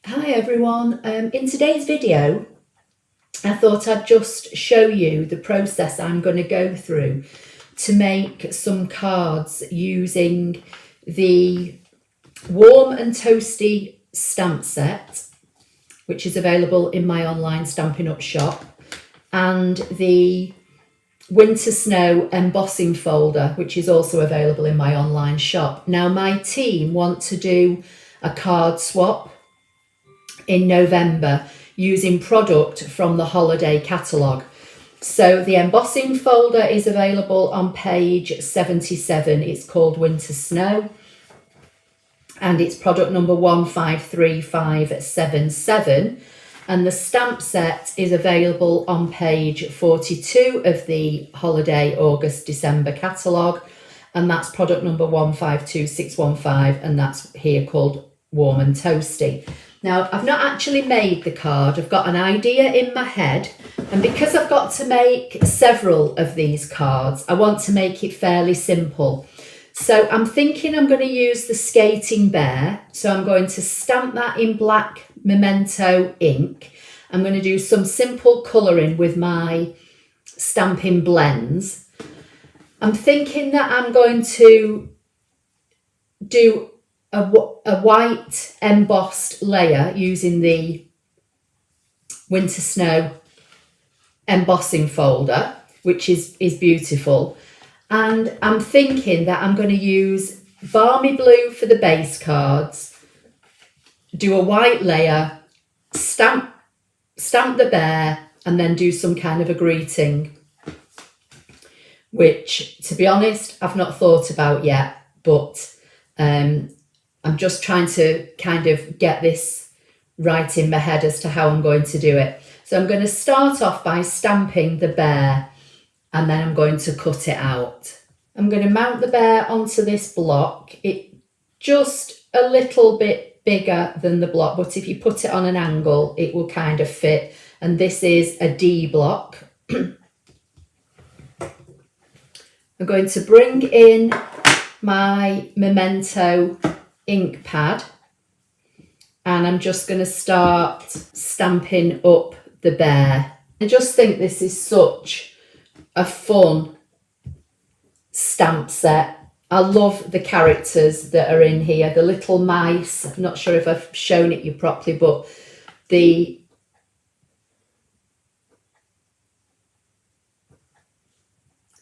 Hi everyone, in today's video I thought I'd just show you the process I'm going to go through to make some cards using the Warm and Toasty stamp set, which is available in my online Stampin' Up shop, and the Winter Snow embossing folder, which is also available in my online shop. Now my team want to do a card swap in November using product from the holiday catalogue. So the embossing folder is available on page 77. It's called Winter Snow and it's product number 153577, and the stamp set is available on page 42 of the holiday August-December catalogue, and that's product number 152615, and that's here called Warm and Toasty. Now, I've not actually made the card. I've got an idea in my head, and because I've got to make several of these cards, I want to make it fairly simple. So I'm thinking I'm going to use the Skating Bear. So I'm going to stamp that in black Memento ink. I'm going to do some simple colouring with my Stampin' blends. I'm thinking that I'm going to do a white embossed layer using the Winter Snow embossing folder, which is beautiful. And I'm thinking that I'm going to use Balmy Blue for the base cards, do a white layer, stamp the bear, and then do some kind of a greeting, which, to be honest, I've not thought about yet, but I'm just trying to kind of get this right in my head as to how I'm going to do it. So I'm going to start off by stamping the bear, and then I'm going to cut it out. I'm going to mount the bear onto this block. It's just a little bit bigger than the block, but if you put it on an angle, it will kind of fit. And this is a D block. I'm going to bring in my Memento ink pad, and I'm just going to start stamping up the bear. I just think this is such a fun stamp set. I love the characters that are in here, the little mice. I'm not sure if I've shown it you properly, but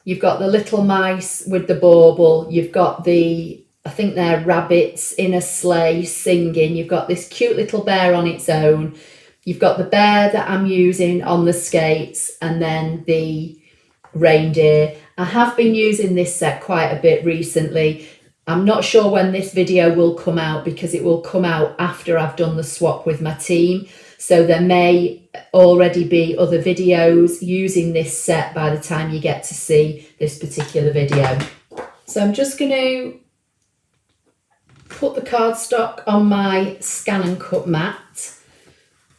you've got the little mice with the bauble, you've got I think they're rabbits in a sleigh singing, you've got this cute little bear on its own, you've got the bear that I'm using on the skates, and then the reindeer. I have been using this set quite a bit recently. I'm not sure when this video will come out because it will come out after I've done the swap with my team. So there may already be other videos using this set by the time you get to see this particular video. So I'm just going to put the cardstock on my ScanNCut mat,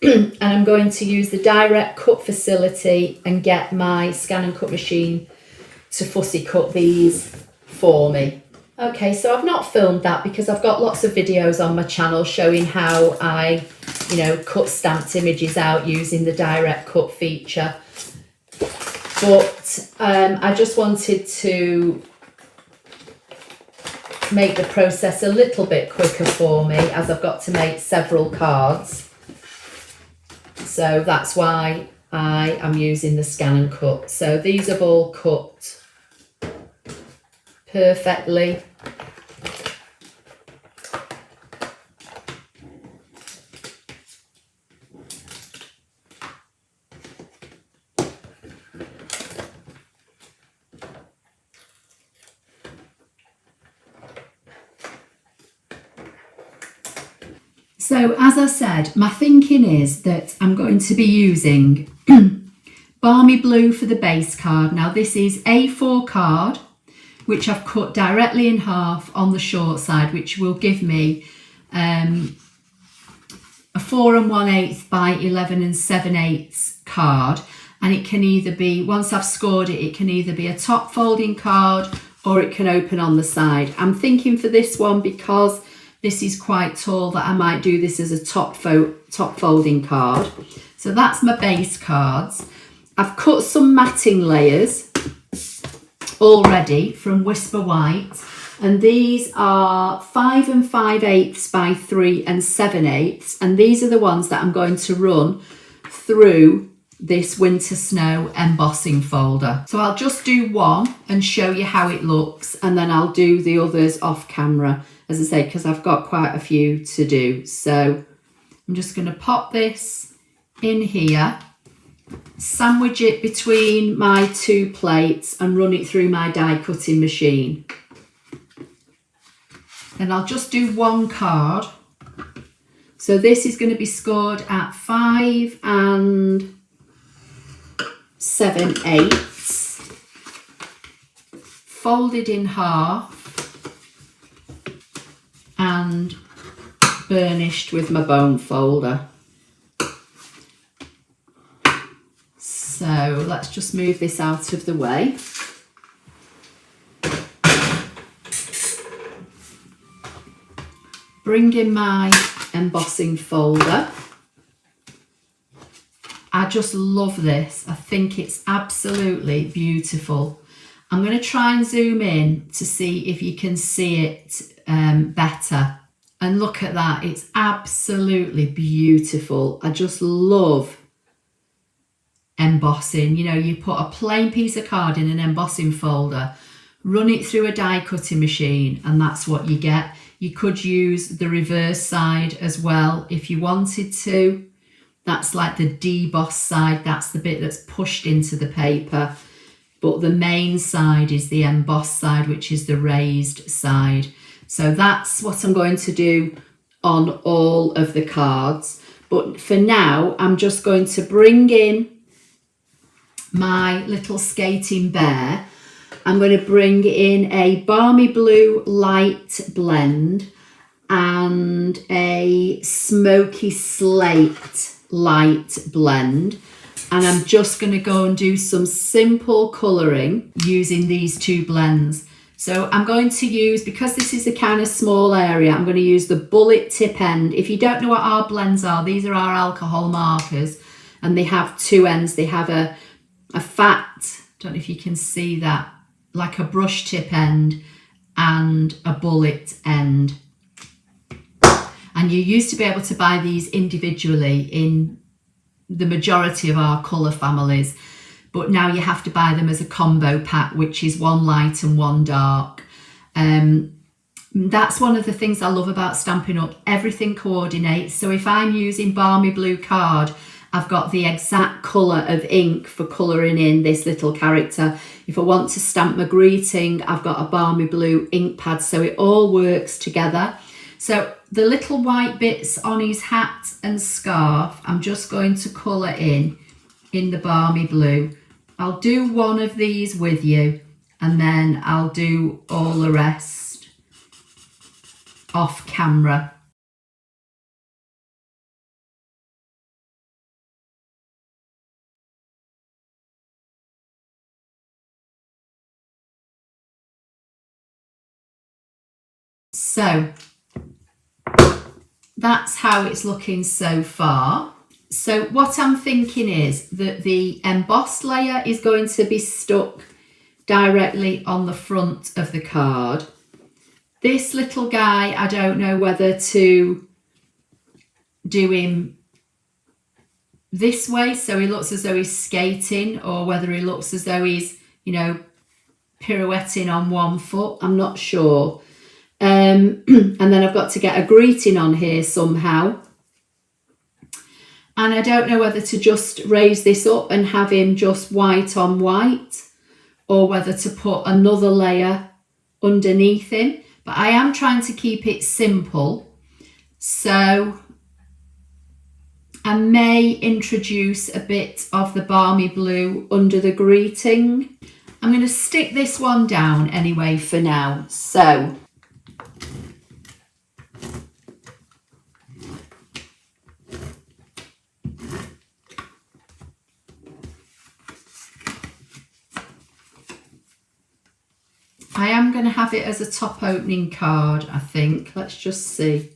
and I'm going to use the direct cut facility and get my ScanNCut machine to fussy cut these for me. Okay, so I've not filmed that because I've got lots of videos on my channel showing how I, cut stamped images out using the direct cut feature. But I just wanted to make the process a little bit quicker for me, as I've got to make several cards. So that's why I am using the ScanNCut. So these have all cut perfectly. So as I said, my thinking is that I'm going to be using Balmy Blue for the base card. Now this is A4 card, which I've cut directly in half on the short side, which will give me a 4 1/8 by 11 7/8 card. And it can either be, once I've scored it, it can either be a top folding card or it can open on the side. I'm thinking for this one, because this is quite tall, that I might do this as a top folding card. So that's my base cards. I've cut some matting layers already from Whisper White, and these are 5 5/8 by 3 7/8, and these are the ones that I'm going to run through this winter snow embossing folder. So I'll just do one and show you how it looks, and then I'll do the others off camera, as I say, because I've got quite a few to do. So I'm just going to pop this in here, sandwich it between my 2 plates and run it through my die cutting machine. And I'll just do one card. So this is going to be scored at 5 7/8, folded in half and burnished with my bone folder. So let's just move this out of the way. Bring in my embossing folder. I just love this. I think it's absolutely beautiful. I'm going to try and zoom in to see if you can see it better. And look at that. It's absolutely beautiful. I just love embossing. You know, you put a plain piece of card in an embossing folder, run it through a die cutting machine, and that's what you get. You could use the reverse side as well if you wanted to. That's like the deboss side. That's the bit that's pushed into the paper. But the main side is the embossed side, which is the raised side. So that's what I'm going to do on all of the cards. But for now, I'm just going to bring in my little skating bear. I'm going to bring in a Balmy Blue light blend and a Smoky Slate light blend, and I'm just going to go and do some simple colouring using these 2 blends. So I'm going to use, because this is a kind of small area, I'm going to use the bullet tip end. If you don't know what our blends are, these are our alcohol markers, and they have 2 ends. They have a fat, don't know if you can see that, like a brush tip end and a bullet end. And you used to be able to buy these individually in the majority of our colour families, but now you have to buy them as a combo pack, which is 1 light and 1 dark. That's one of the things I love about Stampin' Up. Everything coordinates. So if I'm using Balmy Blue card, I've got the exact colour of ink for colouring in this little character. If I want to stamp my greeting, I've got a Balmy Blue ink pad, so it all works together. So the little white bits on his hat and scarf, I'm just going to colour in the Balmy Blue. I'll do one of these with you, and then I'll do all the rest off camera. So that's how it's looking so far. So what I'm thinking is that the embossed layer is going to be stuck directly on the front of the card. This little guy, I don't know whether to do him this way so he looks as though he's skating, or whether he looks as though he's, you know, pirouetting on 1 foot. I'm not sure. And then I've got to get a greeting on here somehow. And I don't know whether to just raise this up and have him just white on white, or whether to put another layer underneath him. But I am trying to keep it simple. So I may introduce a bit of the Balmy Blue under the greeting. I'm going to stick this one down anyway for now. So I am going to have it as a top opening card, I think. Let's just see.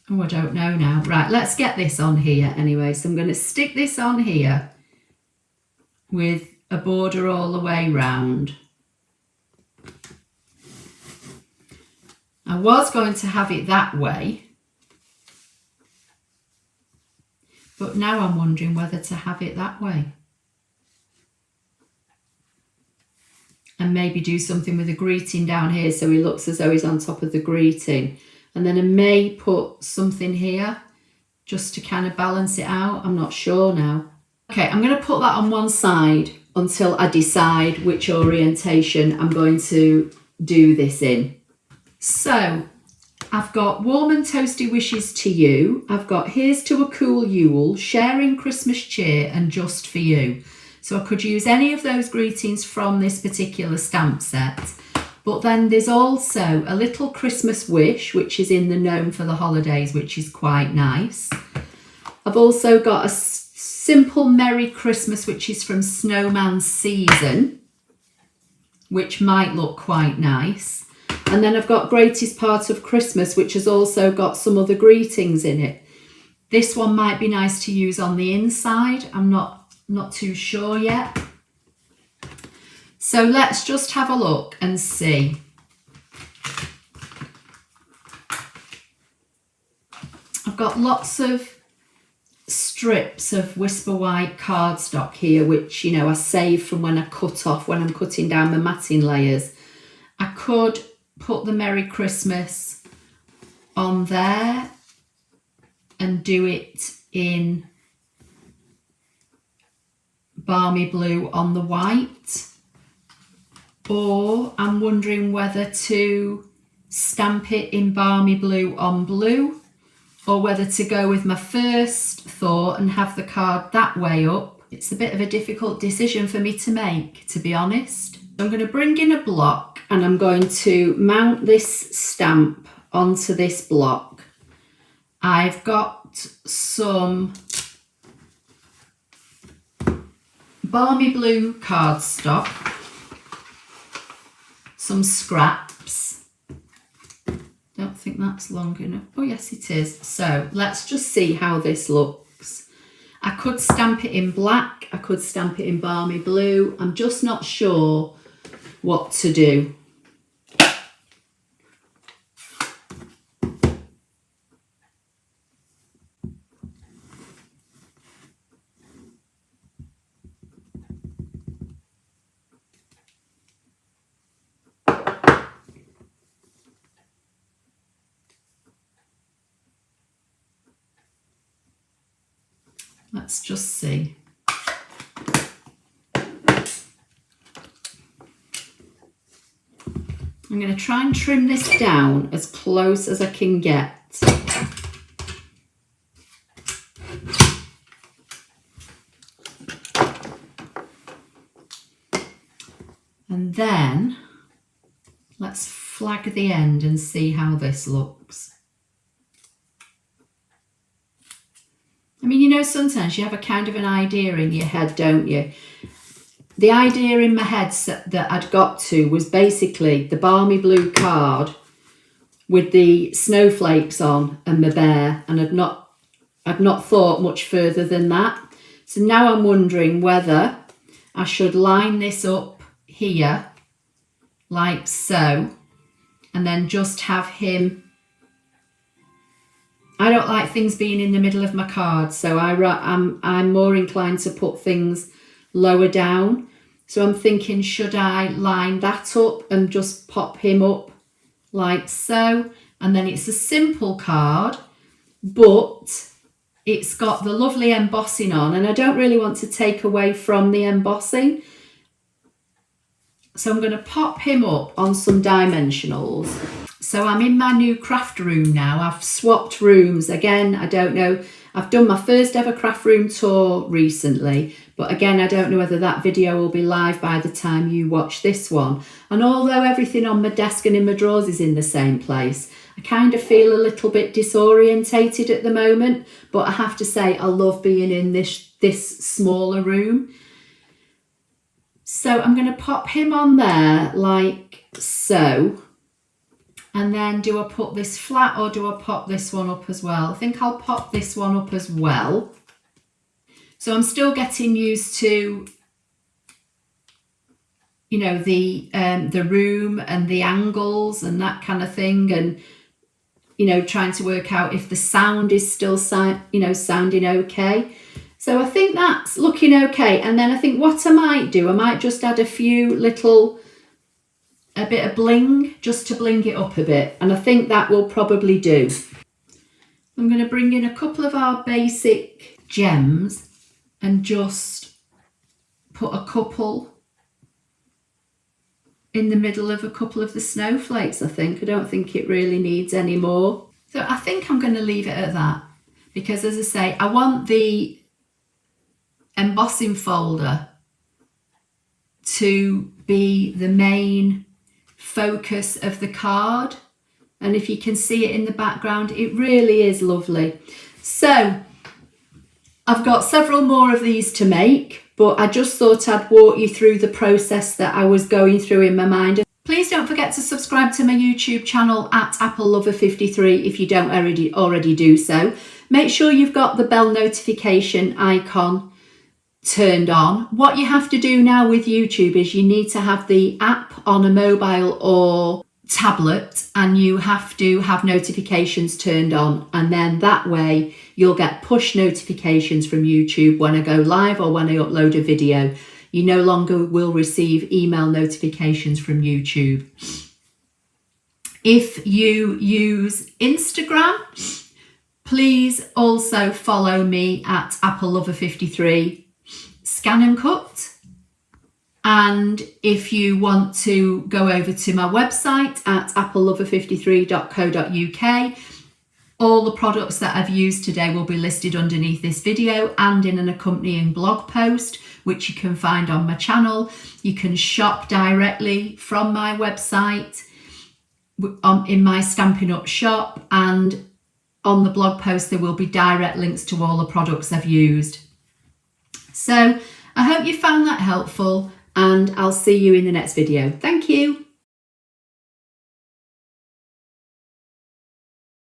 Oh, I don't know now. Right, let's get this on here anyway. So I'm going to stick this on here with a border all the way round. I was going to have it that way, but now I'm wondering whether to have it that way. And maybe do something with a greeting down here so he looks as though he's on top of the greeting. And then I may put something here just to kind of balance it out. I'm not sure now. Okay, I'm going to put that on one side until I decide which orientation I'm going to do this in. So I've got warm and toasty wishes to you. I've got here's to a cool Yule, sharing Christmas cheer and just for you. So I could use any of those greetings from this particular stamp set. But then there's also a little Christmas wish, which is in the gnome for the holidays, which is quite nice. I've also got a simple Merry Christmas, which is from Snowman's Season, which might look quite nice. And then I've got Greatest Part of Christmas, which has also got some other greetings in it. This one might be nice to use on the inside. I'm not too sure yet. So let's just have a look and see. I've got lots of strips of Whisper White cardstock here, which, you know, I save from when I cut off, when I'm cutting down my matting layers. I could put the Merry Christmas on there and do it in Balmy Blue on the white. Or I'm wondering whether to stamp it in Balmy Blue on blue, or whether to go with my first thought and have the card that way up. It's a bit of a difficult decision for me to make, to be honest. I'm going to bring in a block and I'm going to mount this stamp onto this block. I've got some Balmy Blue cardstock, some scraps. Don't think that's long enough. Oh yes it is. So let's just see how this looks. I could stamp it in black, I could stamp it in Balmy Blue. I'm just not sure what to do. Let's just see. I'm going to try and trim this down as close as I can get. And then let's flag the end and see how this looks. I mean, you know, sometimes you have a kind of an idea in your head, don't you? The idea in my head that I'd got to was basically the Balmy Blue card with the snowflakes on and my bear, and I'd not thought much further than that. So now I'm wondering whether I should line this up here like so, and then just have him. I don't like things being in the middle of my card, so I'm more inclined to put things lower down. So I'm thinking, should I line that up and just pop him up like so? And then it's a simple card, but it's got the lovely embossing on, and I don't really want to take away from the embossing. So I'm going to pop him up on some dimensionals. So I'm in my new craft room now. I've swapped rooms again. I don't know. I've done my first ever craft room tour recently, but again, I don't know whether that video will be live by the time you watch this one. And although everything on my desk and in my drawers is in the same place, I kind of feel a little bit disorientated at the moment, but I have to say I love being in this smaller room. So I'm going to pop him on there like so. And then do I put this flat or do I pop this one up as well? I think I'll pop this one up as well. So I'm still getting used to, you know, the room and the angles and that kind of thing, and you know, trying to work out if the sound is still sounding okay. So I think that's looking okay. And then I think what I might do, I might just add a bit of bling, just to bling it up a bit, and I think that will probably do. I'm going to bring in a couple of our basic gems and just put a couple in the middle of a couple of the snowflakes. I don't think it really needs any more. So I think I'm going to leave it at that, because as I say, I want the embossing folder to be the main focus of the card, and if you can see it in the background, it really is lovely. So I've got several more of these to make, but I just thought I'd walk you through the process that I was going through in my mind. Please don't forget to subscribe to my YouTube channel at Apple Lover 53 if you don't already do so. Make sure you've got the bell notification icon turned on. What you have to do now with YouTube is you need to have the app on a mobile or tablet, and you have to have notifications turned on, and then that way you'll get push notifications from YouTube when I go live or when I upload a video. You no longer will receive email notifications from YouTube. If you use Instagram, please also follow me at Apple Lover 53 ScanNCut. And if you want to go over to my website at applelover53.co.uk, all the products that I've used today will be listed underneath this video and in an accompanying blog post, which you can find on my channel. You can shop directly from my website in my Stampin' Up shop, and on the blog post there will be direct links to all the products I've used. So I hope you found that helpful, and I'll see you in the next video. Thank you.